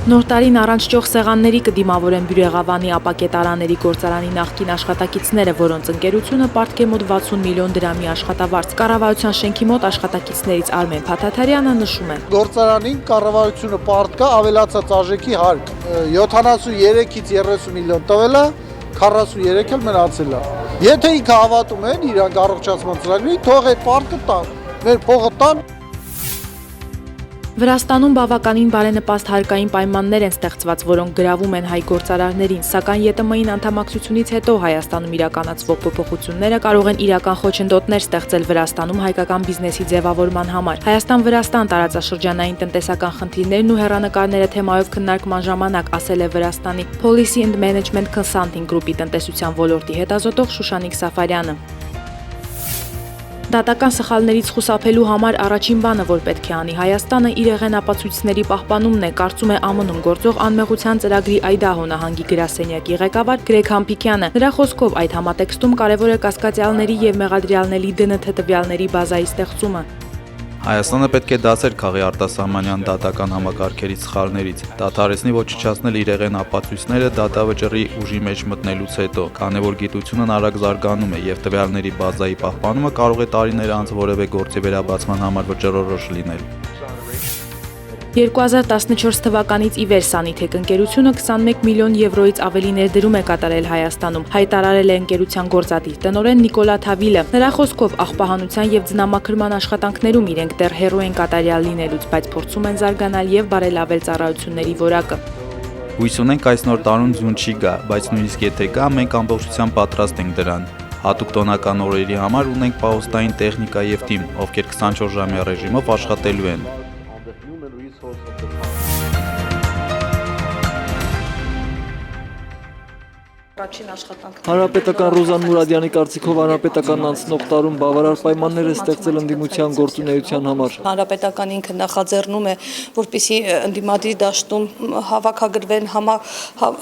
Նոր տարին առանցքող սեղանների կդիմավորեն Բյուրեղավանի ապակետարաների գործարանի նախկին աշխատակիցները, որոնց ընկերությունը պարտք է մոտ 60 միլիոն դրամի աշխատավարձ։ Կառավարության շենքի մոտ աշխատակիցներից Արմեն Փաթաթարյանը նշում է. Գործարանին կառավարությունը պարտք է ավելացած արժեքի հարկ 73-ից 30 միլիոն տվել է, 43 էլ մնացել է։ Եթե ինքը հավատում են իրանք առողջացման ծրագրին, թող այդ պարտքը տան, մեր փողը տան։ Վրաստանում բավականին բարենպաստ հարկային պայմաններ են ստեղծված, որոնք գրավում են հայ գործարարներին, սակայն ԵՏՄ-ին անդամակցությունից հետո Հայաստանում իրականացվող փոփոխությունները կարող են իրական խոչընդոտներ ստեղծել Վրաստանում հայկական բիզնեսի ձևավորման համար։ Հայաստան-Վրաստան տարածաշրջանային տնտեսական խնդիրներն ու հեռանկարները թեմայով քննարկման ժամանակ ասել է Վրաստանի Policy and Management Consulting Group-ի տնտեսության ոլորտի հետազոտող Շուշանիկ Սաֆարյանը։ Դատական սխալներից խուսափելու համար առաջին բանը, որ պետք է անի Հայաստանը, իր եղենապացույցների պահպանումն է, կարծում է ԱՄՆ-ում գործող անմեղության ծրագրի Այդահո նահանգի գրասենյակի ղեկավար Գրեգ Համպիկյանը։ Նրա խոսքով այդ համատեքստում կարևոր է կասկածյալների եւ մեղադրյալների ԴՆԹ տվյալների բազայի ստեղծումը։ Հայաստանը պետք է դասեր քաղի արտասահմանյան դատական համակարգերի սխալներից, դադարեցնի ոչնչացնել իր եղենապացույցները դատավճռի ուժի մեջ մտնելուց հետո, քանի որ գիտությունն արագ զարգանում է եւ տվյալների բազայի պահպանումը կարող է տարիներ անց որևէ գործի վերաբացման համար վճռորոշ լինել։ 2014 թվականից ի վեր Սանիթեք ընկերությունը 21 միլիոն եվրոից ավելի ներդրում է կատարել Հայաստանում, հայտարարել է ընկերության գործադիր տնօրեն Նիկոլա Թավիլը։ Նրա խոսքով աղբահանության եւ ձնամաքրման աշխատանքներում իրենք դեռ հեռու են կատարյալ լինելուց, բայց փորձում են զարգանալ եւ բարելավել ծառայությունների որակը։ Հույս ունենք այս նոր տարում ձյուն չի գա, բայց նույնիսկ եթե գա, մենք ամբողջությամբ պատրաստ ենք դրան։ Հատուկ տոնական օրերի համար ունենք պահոստային տեխնիկա եւ թիմ, ովքեր 24-ժամյա ռեժիմով աշխատելու են։ Հանրապետական Ռոզան Մուրադյանի կարծիքով հանրապետականն անցնող տարում բավարար պայմաններ է ստեղծել ընդդիմության գործունեության համար։ Հանրապետական ինքը նախաձեռնում է, որպեսզի ընդդիմադիր դաշտում հավաքագրվեն,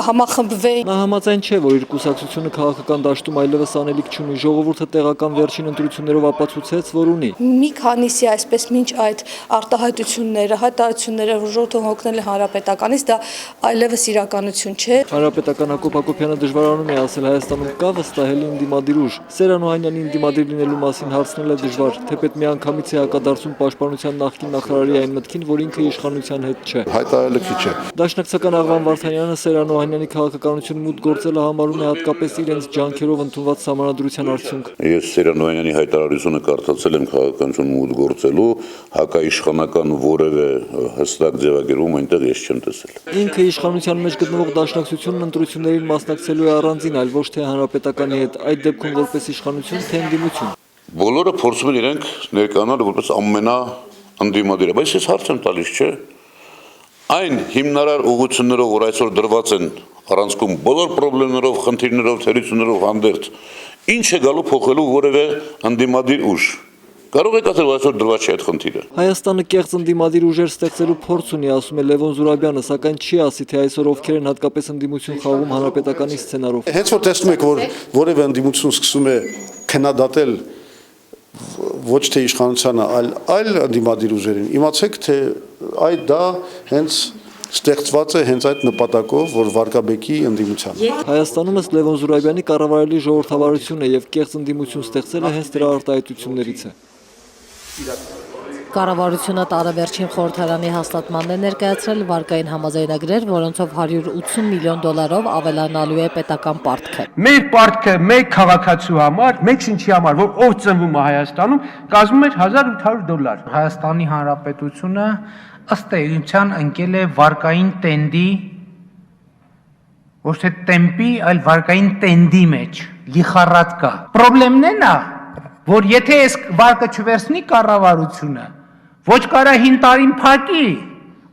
համախմբվեն։ Նա համաձայն չէ, որ իր կուսակցությունը քաղաքական դաշտում այլևս անելիք չունի, ժողովուրդը տեղական վերջին ընտրություններով ապացուցեց, որ ունի։ Մի քանիսի այսպես մինչ այդ արտահայտությունները, հայտարարությունները ժողովուրդը հոգնել է հանրապետականից, դա այլևս իրականություն չէ։ Հանրապետական Հակոբ Հակոբյանը դժվարանում է ասել Հայաստանում կա վստահելի ընդդիմադիր ուժ։ Սերան Օհանյանի ընդդիմադիր լինելու մասին հարցնել է դժվար, թեպետ միանգամից է հակադարձում պաշտպանության նախկին նախարարի այն մտքին, որ ինքը իշխանության հետ չէ։ Հայտարարելը քիչ է։ Դաշնակցական Աղվան Վարդանյանը Սերան Օհանյանի քաղաքականություն մուտք գործելը համարում է հատկապես իրենց ջանքերով ընդունված համանadrության արդյունք։ Ես Սերան Օհանյանի հայտարարությունը կարդացել եմ քաղաքականություն մուտք գործելու, հակաիշխանական որևէ հստակ ձևակերպում այնտեղ ես չեմ տեսել։ Ինքը իշխանության մեջ գտնվող դաշնակցությունն ընտրություններին մասնակցելու է առանձին, այլ ոչ թե հանրապետականի հետ, այդ դեպքում որպես իշխանություն, թե ընդդիմություն։ Բոլորը փորձում են իրենք ներկայանալ որպես ամենաընդդիմադիրը, բայց ես հարց եմ տալիս, չէ՞։ Այն հիմնարար ուղղություններով, որ այսօր դրված են առանցքում բոլոր խնդիրներով, խնդիրներով, թերություններով հանդերձ, ինչ է գալու փոխելու որևէ ընդդիմադիր ուժ։ Կարող եք ասել, որ այսօր դրված չէ այդ խնդիրը։ Հայաստանը կեղծ ընդդիմադիր ուժեր ստեղծելու փորձ ունի, ասում է Լևոն Զուրաբյանը, սակայն չի ասի, թե այսօր ովքեր են հատկապես ընդդիմություն խաղում հանրապետականի սցենարով։ Հենց որ տեսնում եք, որ որևէ ընդդիմություն սկսում է քննադատել ոչ թե իշխանությանը, այլ ընդդիմադիր ուժերին, իմացեք, թե այդ դա հենց ստեղծված է հենց այդ նպատակով, որ վարկաբեկի ընդդիմության։ Հայաստանում ըստ Լևոն Զուրաբյանի կառավարելի ժողովրդավարություն է եւ կեղծ ընդդիմություն ստեղծելը հենց դրա արտահայտություններից է։ Կառավարությունը տարեվերջին խորհրդարանի հաստատմանն է ներկայացրել վարկային համաձայնագրեր, որոնցով $180 միլիոն ավելանալու է պետական պարտքը։ Մեր պարտքը մեր քաղաքացու համար, մեկ ինչի համար, որ ով ծնվում է Հայաստանում, կազմում էր $1800։ Հայաստանի Հանրապետությունը ըստ էության ընկել է վարկային տենդի, ոչ թե տեմպի, այլ վարկային տենդի մեջ, լիխառատ կա։ Պրոբլեմն է նա, որ եթե այս վարկը չվերցնի կառավարությունը, ոչ կարա հին տարին փակի,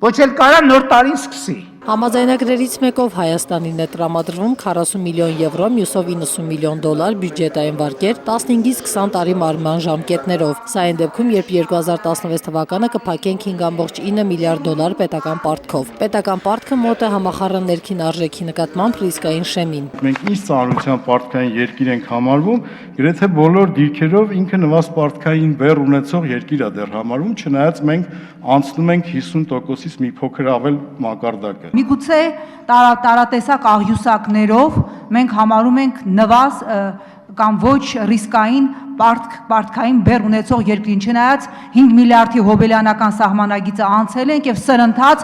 ոչ էլ կարա նոր տարին սկսի։ Համաձայնագրերից մեկով Հայաստանին է տրամադրվում 40 միլիոն եվրո, մյուսով $90 միլիոն բյուջետային վարկեր 15-ից 20 տարի մարման ժամկետներով։ Սա այն դեպքում, երբ 2016 թվականը կփակենք $5.9 միլիարդ պետական պարտքով։ Պետական պարտքը մոտ է համախառն ներքին արժեքի նկատմամբ ռիսկային շեմին։ Մենք ինչ ծանրության պարտքային երկիր ենք համարվում, գրեթե բոլոր դիրքերով ինքը նվազ պարտքային բեռ ունեցող երկիր է դեռ համարվում, չնայած մենք անցնում ենք 50%-ից մի փոքր ավել մակարդակը։ Միգուցե տարատեսակ աղյուսակներով մենք համարում ենք նվազ կամ ոչ ռիսկային պարտքային բեռ ունեցող երկրին, չնայած 5 միլիարդի հոբելյանական սահմանագիծը անցել ենք եւ սրընթաց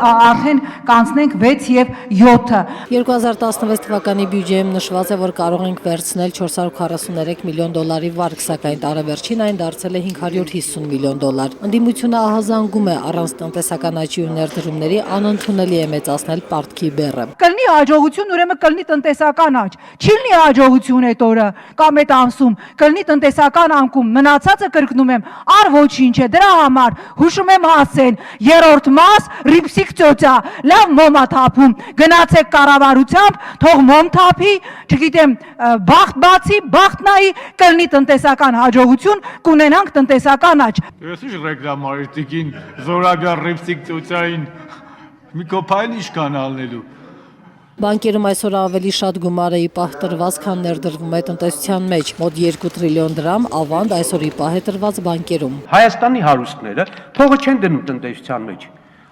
արդեն կանցնենք 6 եւ 7-ը։ 2016 թվականի բյուջեում նշված է, որ կարող ենք վերցնել 443 միլիոն դոլարի վարկ, սակայն տարեվերջին այն դարձել է 550 միլիոն դոլար։ Ընդդիմությունը ահազանգում է առանց տնտեսական աճի ու ներդրումների անընդունելի է մեծացնել պարտքի բեռը։ Կլինի հաջողություն, ուրեմն կլինի տնտեսական աճ։ Չի լինի հաջողություն այդ օրը կամ այդ ամսում, կլինի տնտեսական անկում, մնացածը կրկնում եմ, առ ոչինչ է, դրա համար հուշում եմ ասեն, երրորդ մաս ռիփսիկ ծոցա, լավ մոմա թափում, գնացեք կառավարությամբ, թող մոմ թափի, չգիտեմ, բախտ բացի, բախտ նայի, կլինի տնտեսական հաջողություն, կունենանք տնտեսական աճ։ Ես ինչ ռեկլամարիտիկին զորագար ռիփսիկ ծոցային մի կոփային իշքան ալնելու։ Բանկերում այսօր ավելի շատ գումար է ի պահ տրված, քան ներդրվում է տնտեսության մեջ, մոտ 2 տրիլիոն դրամ ավանդ այսօր ի պահ է տրված բանկերում։ Հայաստանի հարուստները փողը չեն դնում տնտեսության մեջ։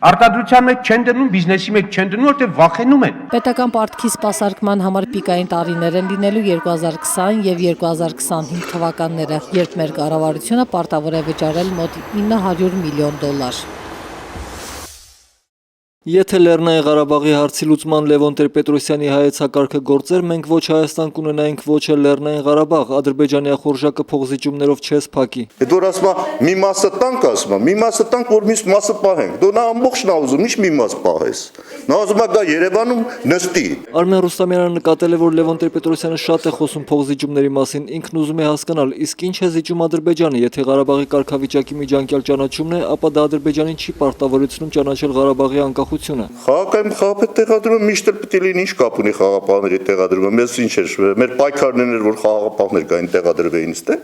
Արտադրության մեջ չեն դնում, բիզնեսի մեջ չեն դնում, որտեղ վախենում են։ Պետական պարտքի սպասարկման համար պիկային տարիներ են լինելու 2020 եւ 2025 թվականները, երբ մեր կառավարությունը պարտավոր է վճարել մոտ 900 միլիոն դոլար։ Եթե Լեռնային Ղարաբաղի հարցի լուծման Լևոն Տեր-Պետրոսյանի հայեցակարգը գործեր, մենք ոչ Հայաստան կունենայինք, ոչ էլ Լեռնային Ղարաբաղ, Ադրբեջանի խորժակը փողզիջումներով չես փակի։ Այդ որ ասում է մի մասը տանք, ասում է, մի մասը տանք, որ մի մասը պահենք։ Դու նա ամբողջն ա ուզում, ինչ մի մաս պահես։ Նա ուզում է գա Երևանում նստի։ Արմեն Ռուստամյանը նկատել է, որ Լևոն Տեր-Պետրոսյանը շատ է խոսում փողզիջումների մասին, ինքն ուզում է հասկանալ, իսկ ինչ է զիջում Ադրբեջանը, եթե Ղարաբաղի կարգավիճակի միջանկյալ ճանաչումն է, ապա դա Ադրբեջանին չի պարտավորեցնում ճանաչել Ղարաբաղի անկախությունը։ Խաղակային խաղապետ տեղադրումը միշտ էլ պետք է լինի, ինչ կապ ունի խաղապահների տեղադրումը, մեզ ինչ էր, մեր պայքարներն էր, որ խաղապահներ կային տեղադրվեին, ստե։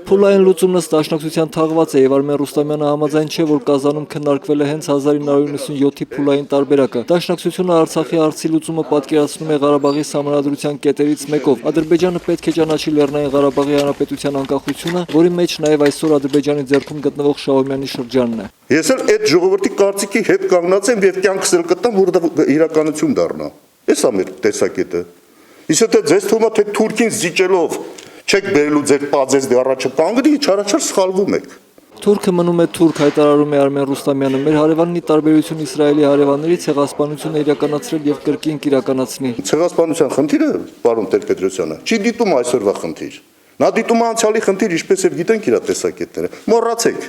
Փուլային լուծումն ըստ Դաշնակցության թաղված է եւ Արմեն Ռուստամյանը համաձայն չէ, որ Կազանում քննարկվել է հենց 1997-ի փուլային տարբերակը։ Դաշնակցությունը Արցախի հարցի լուծումը պատկերացնում է Ղարաբաղի սահմանադրության կետերից մեկով։ Ադրբեջանը պետք է ճանաչի Լեռնային Ղարաբաղի Հանրապետության անկախությունը, որի մեջ նաեւ այսօր Ադրբեջանի ձեռքում գտնվող Շահումյանի շրջանն է։ Ես էլ այդ ժողովրդի կարծիքի հետ կանգնած եմ եւ կյանքս էլ կտամ, որ դա իրականություն դառնա։ Էս է մեր տեսակետը։ Իսկ եթե ձեզ թվում է թե Թուրքին զիջելով չեք բերելու ձեր պազես դե առաջը կանգնի, չարաչար սխալվում եք։ Թուրքը մնում է թուրք, հայտարարում է Արմեն Ռուստամյանը։ Մեր հարևանն ի տարբերություն Իսրայելի հարևանների ցեղասպանություն է իրականացրել եւ կրկին կիրականացնի։ Ցեղասպանության խնդիրը, պարոն Տեր-Պետրոսյանը, չի դիտում այսօրվա խնդիր։ Նա դիտում է անցյալի խնդիր, ինչպես եւ գիտենք իր տեսակետները։ Մոռացեք,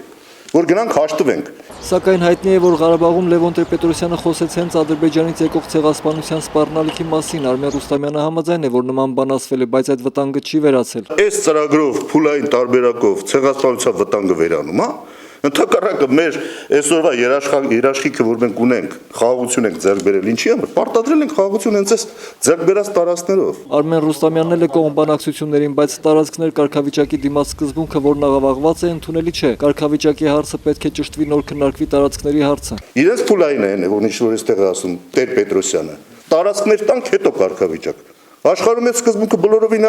որ գնանք հաշտվենք։ Սակայն հայտնի է, որ Ղարաբաղում Լևոն Տեր-Պետրոսյանը խոսեց հենց Ադրբեջանից եկող ցեղասպանության սպառնալիքի մասին։ Արմեն Ռուստամյանը համաձայն է, որ նման բան ասվել է, բայց այդ վտանգը չի վերացել։ Այս ծրագրով փուլային տարբերակով ցեղասպանության վտանգը վերանում, հա։ Ընդհակառակը մեր այսօրվա երաշխիքը, որ մենք ունենք, խաղաղություն ենք ձեռք բերել, ինչի համար պարտադրել ենք խաղաղություն հենց այս ձեռք բերած տարածքներով։ Արմեն Ռուստամյանն էլ է կողմ բանակցություններին, բայց տարածքներ կարգավիճակի դիմաց սկզբունքը, որն աղավաղված է, ընդունելի չէ։ Կարգավիճակի հարցը պետք է ճշտվի, նոր քննարկվի տարածքների հարցը։ Իրենց փուլային են, որ ինչ-որ էստեղ է ասում Տեր-Պետրոսյանը։ Տարածքներ տանք, հետո կարգավիճակ։ Աշխարհում այդ սկզբունքը բոլորովին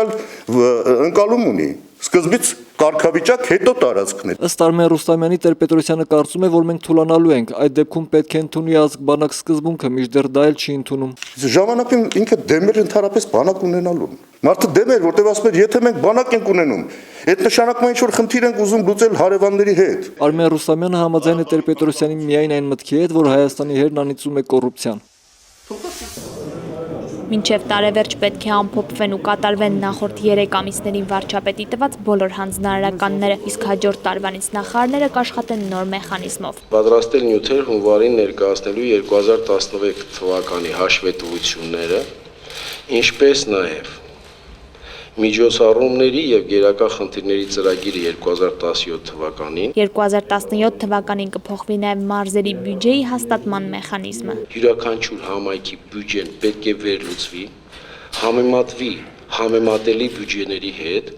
ընկալում ունի։ Սկզբից կարգավիճակ, հետո տարածքներ։ Ըստ Արմեն Ռուստամյանի Տեր-Պետրոսյանը կարծում է, որ մենք թուլանալու ենք, այդ դեպքում պետք է ընդունի ազգ-բանակ սկզբունքը, մինչդեռ դա էլ չի ընդունում։ Ժամանակին ինքը դեմ էր ընդհանրապես բանակ ունենալուն։ Մարդը դեմ էր, որտեղ ասում էր, եթե մենք բանակ ենք ունենում, այդ նշանակում է ինչ-որ խնդիր ենք ուզում լուծել հարևանների հետ։ Արմեն Ռուստամյանը համաձայն է Տեր-Պետրոսյանի միայն այն մտքի հետ, որ Հայաստանի հերն անիծում է կոռուպցիան։ Մինչև տարեվերջ պետք է ամփոփվեն ու կատարվեն նախորդ 3 ամիսներին վարչապետի տված բոլոր հանձնարարականները, իսկ հաջորդ տարվանից նախարարները կաշխատեն նոր մեխանիզմով։ Պատրաստել նյութեր հունվարին ներկայացնելու 2016 թվականի հաշվետվությունները, ինչպես նաև միջոցառումների եւ գերակա խնդիրների ծրագիրը 2017 թվականին 2017 թվականին կփոխվի նաև մարզերի բյուջեի հաստատման մեխանիզմը։ Յուրաքանչյուր համայնքի բյուջեն պետք է վերլուծվի, համեմատվի համեմատելի բյուջեների հետ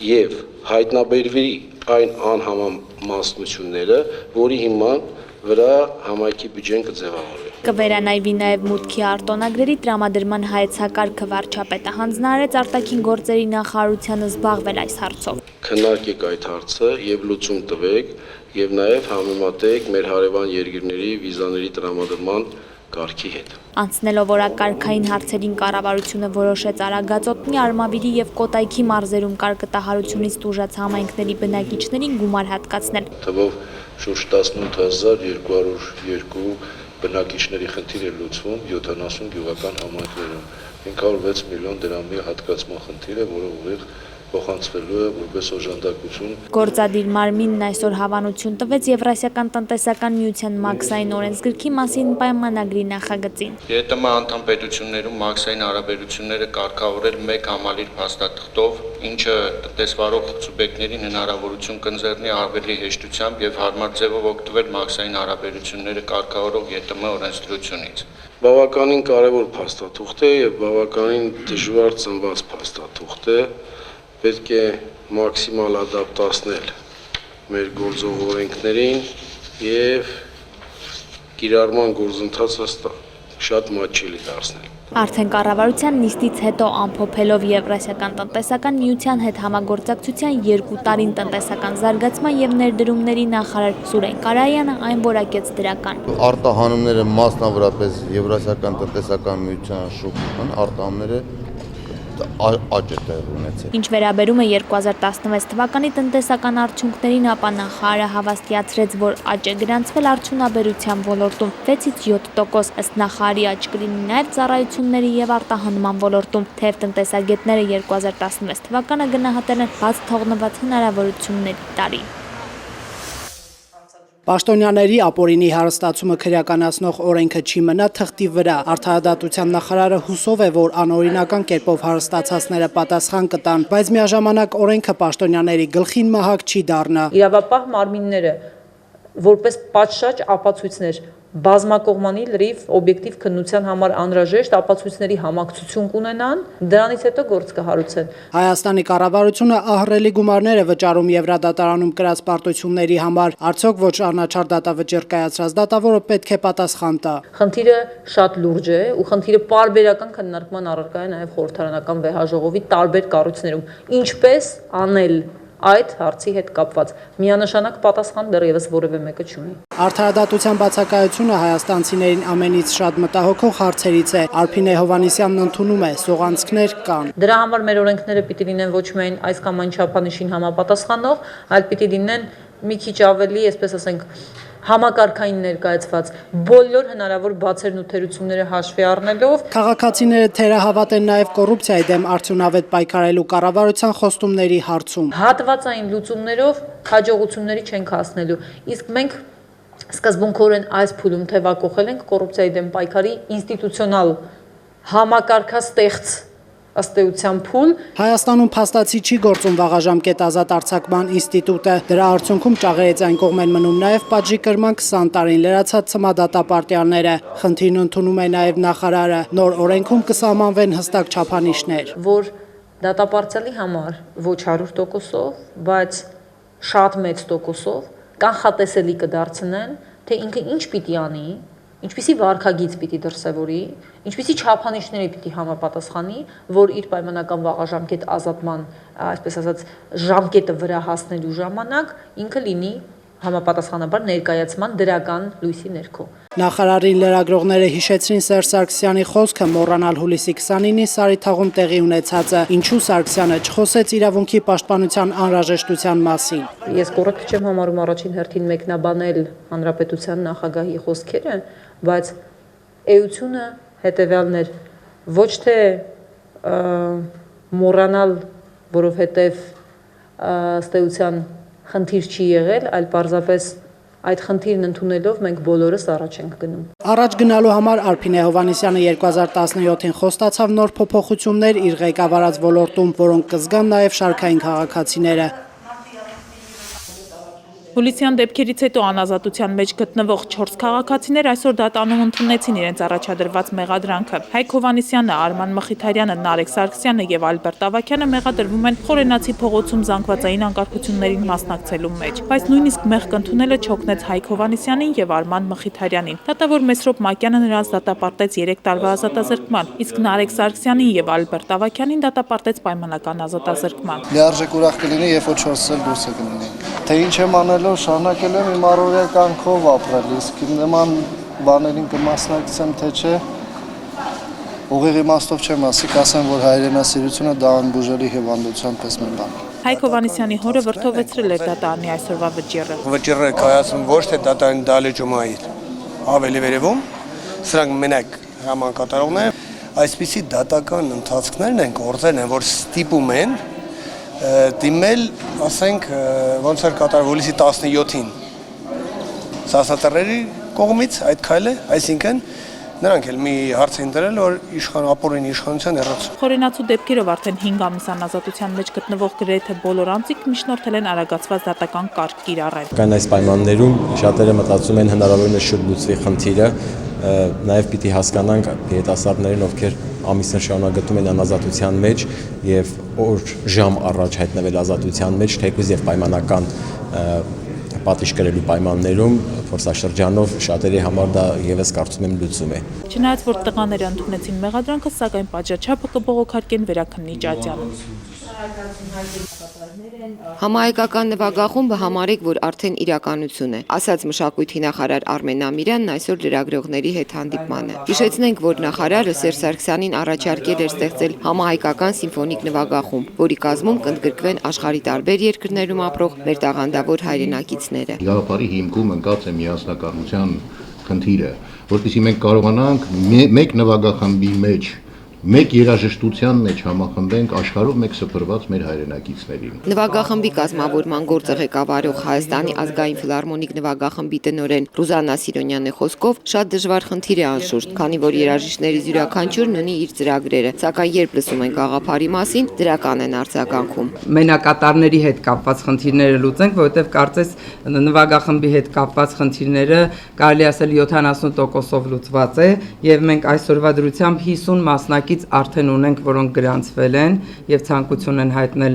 եւ հայտնաբերվի այն անհամեմասնությունները, որի հիման վրա համայնքի բյուջեն կձևավորվի։ Կվերանայվի նաև մուտքի արտոնագրերի տրամադրման հայեցակարգը վարչապետը հանձնարարեց արտաքին գործերի նախարարությանը զբաղվել այս հարցով։ Քննարկեք այդ հարցը եւ լուծում տվեք եւ նաեւ համեմատեք մեր հարևան երկրների վիզաների տրամադրման կարգի հետ։ Անցնելով օրակարգային հարցերին կառավարությունը որոշեց Արագածոտնի, Արմավիրի եւ Կոտայքի մարզերում կարգտահարությունից տուժած համայնքների բնակիչներին գումար հատկացնել։ Թվով շուրջ 18202 բնակիչների խնդիր է լուծվում 70 գյուղական համայնքներում։ 506 միլիոն դրամի հատկացման խնդիր է, որը ուղիղ փոխանցվելու է որպես օժանդակություն։ Գործադիր մարմինն այսօր հավանություն տվեց Եվրասիական տնտեսական միության մաքսային օրենսգրքի մասին պայմանագրի նախագծին։ ԵՏՄ անդամ պետություններում մաքսային հարաբերությունները կարգավորել մեկ համալիր փաստաթղթով, ինչը տնտեսվարող սուբյեկտներին հնարավորություն կընձեռնի ավելի հեշտությամբ եւ հարմար ձևով օգտվել մաքսային հարաբերությունները կարգավորող ԵՏՄ օրենսդրությունից։ Բավականին կարևոր փաստաթուղթ է եւ բավականին դժվար ծնված փաստաթուղթ է։ Պետք է մաքսիմալ ադապտացնել մեր գործող օրենքներին եւ կիրառման գործընթացը շատ մատչելի դարձնել։ Արդեն կառավարության նիստից հետո ամփոփելով Եվրասիական տնտեսական միության հետ համագործակցության 2 տարին տնտեսական զարգացման եւ ներդրումների նախարար Սուրեն Կարայանը այն որակեց դրական։ Արտահանումները մասնավորապես Եվրասիական տնտեսական միության շուկան արտահանումները աճ է տեղի ունեցել։ Ինչ վերաբերում է 2016 թվականի տնտեսական արդյունքներին, ապա նախարարը հավաստիացրեց, որ աճ է գրանցվել արդյունաբերության ոլորտում 6-ից 7%, ըստ նախարարի աճ կլինի նաև ծառայությունների եւ արտահանման ոլորտում, թեև տնտեսագետները 2016 թվականը գնահատել են բաց թողնված հնարավորությունների տարի։ Պաշտոնյաների ապօրինի հարստացումը քրեականացնող օրենքը չի մնա թղթի վրա։ Արդարադատության նախարարը հուսով է, որ անօրինական կերպով հարստացածները պատասխան կտան, բայց միաժամանակ օրենքը պաշտոնյաների գլխին մահակ չի դառնա։ Իրավապահ մարմինները որպես պատշաճ ապացույցներ բազմակողմանի լրիվ օբյեկտիվ քննության համար անհրաժեշտ ապացույցների համակցություն կունենան, դրանից հետո գործ կհարուցեն։ Հայաստանի կառավարությունը ահռելի գումարներ է վճարում Եվրադատարանում կրած պարտությունների համար, արդյոք ոչ առնչար դատավճիռ կայացրած դատավորը պետք է պատասխան տա։ Խնդիրը շատ լուրջ է ու խնդիրը պարբերական քննարկման առարկա է նաև խորհրդարանական վեհաժողովի տարբեր կառույցներում։ Ինչպես անել այդ հարցի հետ կապված միանշանակ պատասխան դեռևս որևէ մեկը չունի։ Արդարադատության բացակայությունը հայաստանցիներին ամենից շատ մտահոգող հարցերից է։ Արփինե Հովհաննիսյանն ընդունում է, սողանցքներ կան։ Դրա համար մեր օրենքները պիտի լինեն ոչ միայն այս կամ այն չափանիշին համապատասխանող, այլ պիտի լինեն մի քիչ ավելի, այսպես ասենք, համակարգային ներկայացված բոլոր հնարավոր բացերն ու թերությունները հաշվի առնելով քաղաքացիները թերահավատ են նաև կոռուպցիայի դեմ արդյունավետ պայքարելու կառավարության խոստումների հարցում։ Հատվածային լուծումներով հաջողությունների չենք հասնելու։ Իսկ մենք սկզբունքորեն այս փուլում թևակողել ենք կոռուպցիայի դեմ պայքարի ինստիտուցիոնալ համակարգաստեղծ ըստ էության փուլ։ Հայաստանում փաստացի չի գործում վաղաժամկետ ազատ արձակման ինստիտուտը։ Դրա արդյունքում ճաղերեցային կողմեն մնում նաև պատժի կրման 20 տարին լրացած ցմադատապարտյալները։ Խնդիրն ընդունում է նաև նախարարը։ Նոր օրենքում կսահմանվեն հստակ չափանիշներ, որ դատապարտյալի համար ոչ 100%-ով, բայց շատ մեծ տոկոսով կանխատեսելի կդարձնեն, թե ինքը ինչ պիտի անի, ինչպիսի վարքագիծ պիտի դրսևորի, ինչպիսի չափանիշների պիտի համապատասխանի, որ իր պայմանական վաղաժամկետ ազատման, այսպես ասած, ժամկետը վրա հասնելու ժամանակ ինքը լինի համապատասխանաբար ներկայացման դրական լույսի ներքո։ Նախարարին լրագրողները հիշեցրին Սերժ Սարգսյանի խոսքը մոռանալ հուլիսի 29-ի Սարիթաղում տեղի ունեցածը, ինչու Սարգսյանը չխոսեց իրավունքի պաշտպանության անհրաժեշտության մասին։ Ես կոռեկտ չեմ համարում առաջին հերթին մեկնաբանել հանրապետության նախագահի խոսքերը, բայց էությունը հետևյալն էր, ոչ թե մոռանալ, որովհետև ըստ էության խնդիր չի եղել, այլ պարզապես այդ խնդիրն ընդունելով մենք բոլորս առաջ ենք գնում։ Առաջ գնալու համար Արփինե Հովհաննիսյանը 2017-ին խոստացավ նոր փոփոխություններ իր ղեկավարած ոլորտում, որոնք կզգան նաև շարքային քաղաքացիները։ Հուլիսյան դեպքերից հետո անազատության մեջ գտնվող 4 քաղաքացիներ այսօր դատանում ընդունեցին իրենց առաջադրված մեղադրանքը։ Հայկ Հովհաննիսյանը, Արման Մխիթարյանը, Նարեկ Սարգսյանը եւ Ալբերտ Ավագյանը մեղադրվում են Խորենացի փողոցում զանգվածային անկարգություններին մասնակցելու մեջ, բայց նույնիսկ մեղք ընդունելը չօգնեց Հայկ Հովհաննիսյանին եւ Արման Մխիթարյանին։ Դատավոր Մեսրոպ Մակյանը նրանց դատապարտեց 3 տարվա ազատազրկման, իսկ Նարեկ Սարգսյանին եւ Ալբերտ Ավագյանին դատապարտեց պայմանական ազատազրկման։ Լիարժեք ուրախ կլինի, երբ որ 4 էլ դուրս կլինի։ Թե ինչ եմ անել շարունակել եմ իմ առօրյա կյանքով ապրել, իսկ նման բաներին կմասնակցեմ, թե չէ։ Ուղիղ իմաստով չեմ ասի, կասեմ, որ հայրենասիրությունը դա անբուժելի հիվանդության պես մի բան։ Հայկ Հովհաննիսյանի հորը վրդովեցրել էր դատարանի այսօրվա վճիռը։ Վճիռը կայացում ոչ թե դատարանի դալեջում այլ ավելի վերևում, սրանք մենակ համակատարողներ են, այսպիսի դատական ընթացքներն են գործել են, որ ստիպում են դիմել, ասենք, ոնց էր կատարվում հուլիսի 17-ին սասատրերի կողմից այդ քայլը, այսինքն նրանք էլ մի հարց են դրել, որ ապօրինի իշխանության հեռացում։ Խորենացու դեպքերով արդեն 5 ամիս անազատության մեջ գտնվող գրեթե բոլոր անձիկ միջնորդել են արագացված դատական կարգ կիրառել։ Կան այս պայմաններում շատերը մտածում են հնարավորինս շուտ լուծվի խնդիրը, նաև պիտի հասկանանք երիտասարդներին, ովքեր ամիսներ շարունակ գտնվում են անազատության մեջ եւ օր ժամ առաջ հայտնվել ազատության մեջ, թեկուզ եւ պայմանական պատիժ կրելու պայմաններում փորձաշրջանով շատերի համար դա եւս կարծում եմ լուծում է։ Չնայած որ տղաները ընդունեցին մեղադրանքը, սակայն պատժաչափը կբողոքարկեն Վերաքննիչ Ատյանը։ Համահայկական նվագախումբը համարեք, որ արդեն իրականություն է, ասաց մշակույթի նախարար Արմեն Ամիրյանն այսօր լրագրողների հետ հանդիպմանը։ Հիշեցնենք, որ նախարարը Սերժ Սարգսյանին առաջարկել էր ստեղծել համահայկական սիմֆոնիկ նվագախումբ, որի կազմում կընդգրկվեն աշխարհի տարբեր երկրներում ապրող մեր տաղանդավոր հայրենակիցները։ Գաղափարի հիմքում ընկած է միասնականության խնդիրը, որպեսզի մենք կարողանանք մեկ նվագախմբի մեջ մեկ երաժշտության մեջ համախմբենք աշխարհով մեկ սփռված մեր հայրենակիցներին։ Նվագախմբի կազմավորման գործը ղեկավարող Հայաստանի ազգային ֆիլհարմոնիկ նվագախմբի տնօրեն Ռուզաննա Սիրոնյանի խոսքով շատ դժվար խնդիր է անշուշտ, քանի որ երաժիշտներից յուրաքանչյուրն ունի իր ծրագրերը, սակայն երբ լսում են գաղափարի մասին, դրական են արձագանքում։ Մենակատարների հետ կապված խնդիրները լուծենք, որովհետև կարծես նվագախմբի հետ կապված խնդիրները կարելի ասել 70%-ով լուծված է, եւ մենք այսօրվա դրությամբ 50 մասնակից արդեն ունենք, որոնք գրանցվել են եւ ցանկություն են հայտնել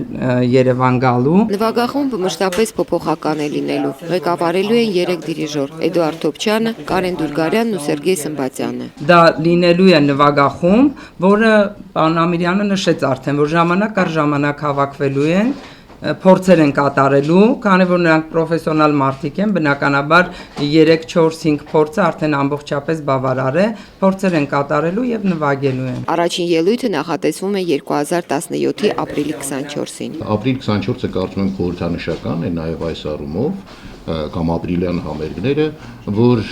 Երևան գալու։ Նվագախումբը մշտապես փոփոխական է լինելու։ Ղեկավարելու են 3 դիրիժոր՝ Էդուարդ Թոփչյանը, Կարեն Դուրգարյանն ու Սերգեյ Սմբատյանը։ Դա լինելու է նվագախումբ, որը պարոն Ամիրյանը նշեց արդեն, որ ժամանակ առ ժամանակ հավաքվելու են, փորձեր են կատարելու, քանի որ նրանք պրոֆեսիոնալ մարդիկ են, բնականաբար 3, 4, 5 փորձը արդեն ամբողջապես բավարար է, փորձեր են կատարելու եւ նվագելու են։ Առաջին ելույթը նախատեսվում է 2017-ի ապրիլի 24-ին։ Ապրիլ 24-ը կարծում եմ խորհրդանշական է նաեւ այս առումով, կամ ապրիլյան համերգները, որ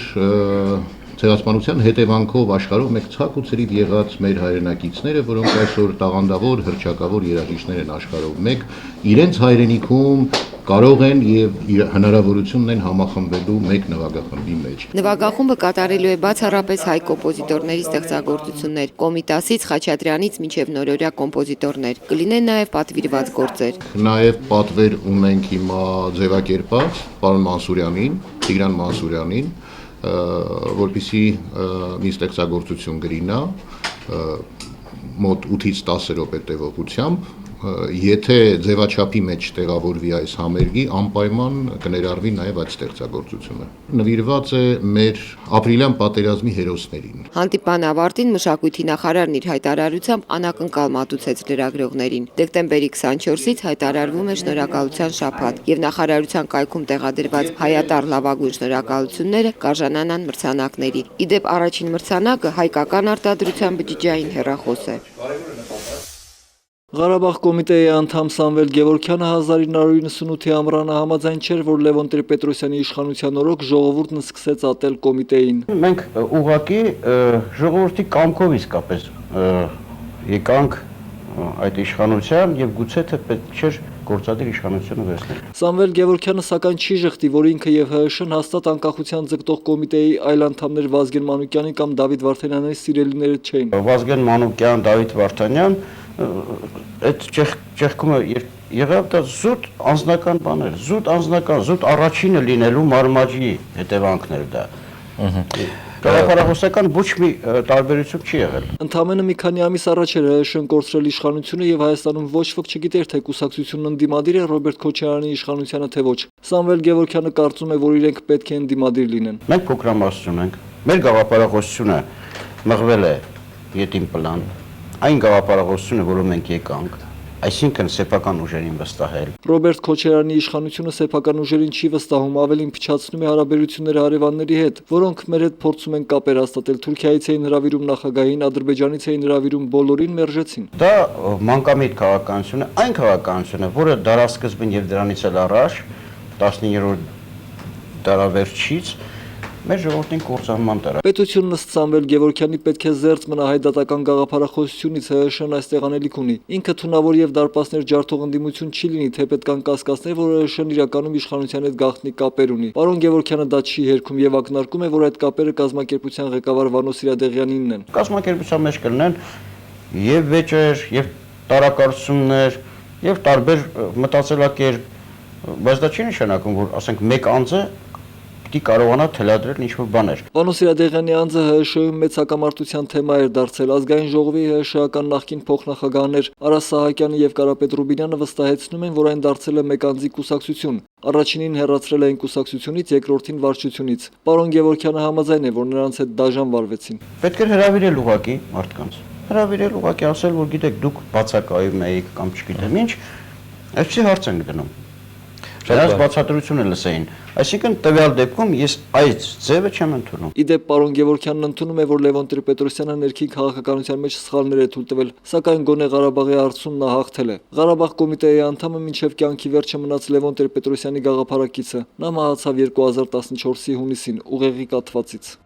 ցեղասպանության հետևանքով աշխարհով մեկ ցակ ու ցրիվ եղած մեր հայրենակիցները, որոնք այսօր տաղանդավոր, հռչակավոր երաժիշտներ են աշխարհով մեկ, իրենց հայրենիքում կարող են եւ հնարավորություն ունեն համախմբելու մեկ նվագախմբի մեջ։ Նվագախումբը կատարելու է բացառապես հայ կոմպոզիտորների ստեղծագործություններ, Կոմիտասից, Խաչատրյանից մինչև նորօրյա կոմպոզիտորներ։ Կլինեն նաեւ պատվիրված գործեր։ Նաեւ պատվեր ունենք հիմա ձևակերպած պարոն Մանսուրյանին, Տիգրան Մանսուրյանին, որպեսզի մի ստեղծագործություն գրինա մոտ 8-ից 10 րոպե տևողությամբ, եթե ձևաչափի մեջ տեղավորվի այս համերգի, անպայման կներառվի նաև այդ ստեղծագործությունը։ Նվիրված է մեր ապրիլյան պատերազմի հերոսներին։ Հանդիպան ավարտին մշակույթի նախարարն իր հայտարարությամբ անակնկալ մատուցեց լրագրողներին։ Դեկտեմբերի 24-ից հայտարարվում է շնորհակալության շաբաթ, եւ նախարարության կայքում տեղադրված հայատար լավագույն շնորհակալությունները կարժանանան մրցանակների։ Իդեպ առաջին մրցանակը հայկական արտադրության բջջային հեռախոս է։ Ղարաբաղ կոմիտեի անդամ Սամվել Գևորգյանը 1998-ի ամռանը համաձայն չէր, որ Լևոն Տեր-Պետրոսյանի իշխանության օրոք ժողովուրդն սկսեց ատել կոմիտեին։ Մենք ուղղակի ժողովրդի կամքով իսկապես եկանք այդ իշխանության եւ գուցե թե պետք չէր գործադիր իշխանությունը վերցնել։ Սամվել Գևորգյանը սակայն չի ժխտի, որ ինքը եւ ՀՀՇ-ն հաստատ անկախության ձգտող կոմիտեի այլ անդամներ Վազգեն Մանուկյանի կամ Դավիթ Վարդանյանի սիրելիները չէին։ Վազգեն Մանուկյան, Դավիթ Վարդանյան այդ ճեղքումը եղավ դա զուտ անձնական բաներ, զուտ առաջինը լինելու մարմաճի հետևանքներ դա։ Գաղափարախոսական ոչ մի տարբերություն չի եղել։ Ընդամենը մի քանի ամիս առաջ էր ՀՀՇ-ն կորցրել իշխանությունը եւ Հայաստանում ոչ ոք չգիտեր, թե կուսակցությունն ընդդիմադիր է Ռոբերտ Քոչարյանի իշխանությանը թե ոչ։ Սամվել Գևորգյանը կարծում է, որ իրենք պետք է ընդդիմադիր լինեն։ Մենք փոքրամասնություն ենք։ Մեր գաղափարախոսությունը մղվել է ետին պլան։ Այն գաղափարախոսությունը, որով մենք եկանք, այսինքն սեփական ուժերին վստահել։ Ռոբերտ Քոչարյանի իշխանությունը սեփական ուժերին չի վստահում, ավելին փչացնում է հարաբերությունները հարևանների հետ, որոնք մեր հետ փորձում են կապեր հաստատել։ Թուրքիայից էին հրավիրում նախագահին, Ադրբեջանից էին հրավիրում բոլորին, մերժեցին։ Դա մանկամիտ քաղաքականություն է, այն քաղաքականությունը, որը դարասկզբին եւ դրանից էլ առաջ 19-րդ դարավերջից մեր ժողովրդին կործանման տարա։ Պետությունն ըստ Սամվել Գևորգյանի պետք է զերծ մնա հայդատական գաղափարախոսությունից, ՀՀՇ-ն այստեղ անելիք ունի։ Ինքը թունավոր եւ դարպասներ ջարդող ընդդիմություն չի լինի, թե պետք կան կասկածներ, որ ՀՀՇ-ն իրականում իշխանության հետ գաղտնի կապեր ունի։ Պարոն Գևորգյանը դա չի հերքում եւ ակնարկում է, որ այդ կապերը կազմակերպության ղեկավար Վանո Սիրադեղյանինն են։ Կազմակերպության մեջ կլինեն եւ վեճեր, եւ տարակարծություններ, եւ տարբեր մտածելակերպ, բայց դա չի նշանակում, որ ասենք մեկ անձը պիտի կարողանա թելադրել ինչ-որ բաներ։ Վանո Սիրադեղյանի անձը ՀՀՇ-ում մեծ հակամարտության թեմա էր դարձել։ Ազգային ժողովի ՀՀՇ-ական նախկին փոխնախագահներ Արա Սահակյանը եւ Կարապետ Ռուբինյանը վստահեցնում են, որ այն դարձել է մեկ անձի կուսակցություն։ Առաջինին հեռացրել էին կուսակցությունից, երկրորդին վարչությունից։ Պարոն Գևորգյանը համաձայն է, որ նրանց հետ դաժան վարվեցին։ Պետք է հրավիրել ուղակի մարդկանց։ Հրավիրել ուղակի ասել, որ գիտեք, դուք բացակայում եք կամ չգիտեմ ինչ, այսպեսի հարց ենք դնում։ Նրանց բացատրությունը լսեին։ Այսինքն տվյալ դեպքում ես այս ձևը չեմ ընդունում։ Իդեպ պարոն Գևորգյանն ընդունում է, որ Լևոն Տեր-Պետրոսյանը ներքին քաղաքականության մեջ սխալներ է թույլ տվել, սակայն գոնե Ղարաբաղի հարցում նա հաղթել է։ Ղարաբաղ կոմիտեի անդամը մինչև կյանքի վերջը մնաց Լևոն Տեր-Պետրոսյանի գաղափարակիցը։ Նա մահացավ 2014-ի հունիսին ուղեղի կաթվածից։